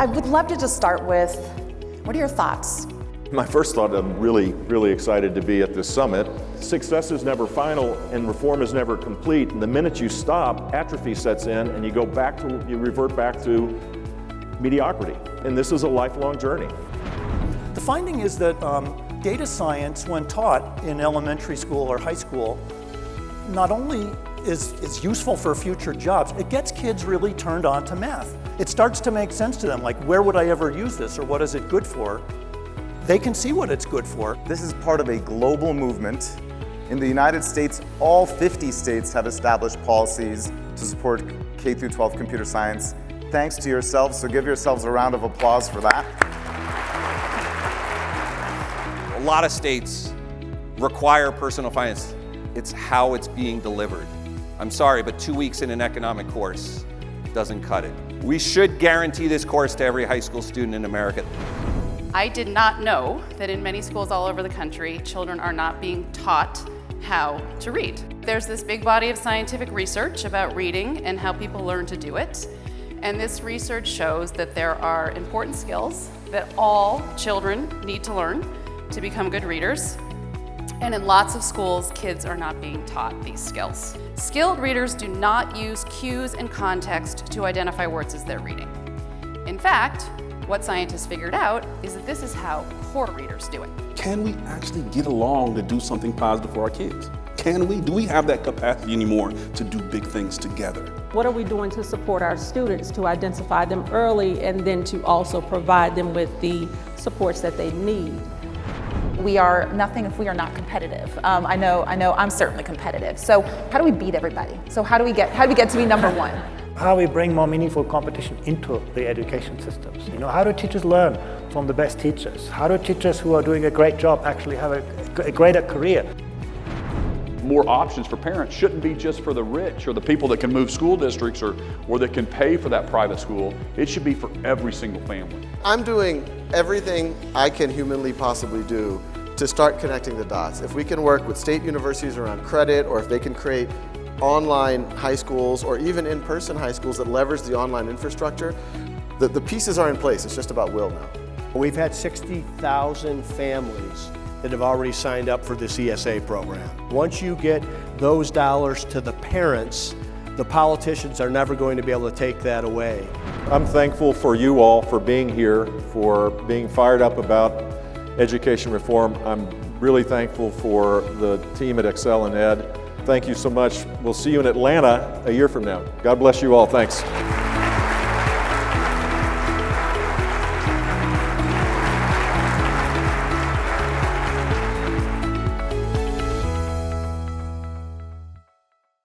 I would love to just start with, what are your thoughts? My first thought, I'm really excited to be at this summit. Success is never final and reform is never complete. And the minute you stop, atrophy sets in and you revert back to mediocrity. And this is a lifelong journey. The finding is that data science, when taught in elementary school or high school, not only is useful for future jobs, it gets kids really turned on to math. It starts to make sense to them, like, where would I ever use this, or what is it good for? They can see what it's good for. This is part of a global movement. In the United States, all 50 states have established policies to support K-12 computer science. Thanks to yourselves, so give yourselves a round of applause for that. A lot of states require personal finance. It's how it's being delivered. I'm sorry, but 2 weeks in an economic course doesn't cut it. We should guarantee this course to every high school student in America. I did not know that in many schools all over the country, children are not being taught how to read. There's this big body of scientific research about reading and how people learn to do it. And this research shows that there are important skills that all children need to learn to become good readers. And in lots of schools, kids are not being taught these skills. Skilled readers do not use cues and context to identify words as they're reading. In fact, what scientists figured out is that this is how poor readers do it. Can we actually get along to do something positive for our kids? Can we? Do we have that capacity anymore to do big things together? What are we doing to support our students to identify them early and then to also provide them with the supports that they need? We are nothing if we are not competitive. I know I'm certainly competitive. So how do we beat everybody? So how do we get to be number one? How we bring more meaningful competition into the education systems. How do teachers learn from the best teachers? How do teachers who are doing a great job actually have a greater career? More options for parents shouldn't be just for the rich or the people that can move school districts or that can pay for that private school. It should be for every single family. I'm doing everything I can humanly possibly do to start connecting the dots. If we can work with state universities around credit, or if they can create online high schools or even in-person high schools that leverage the online infrastructure, the pieces are in place. It's just about will now. We've had 60,000 families that have already signed up for this ESA program. Once you get those dollars to the parents, the politicians are never going to be able to take that away. I'm thankful for you all for being here, for being fired up about education reform. I'm really thankful for the team at ExcelinEd. Thank you so much. We'll see you in Atlanta a year from now. God bless you all. Thanks.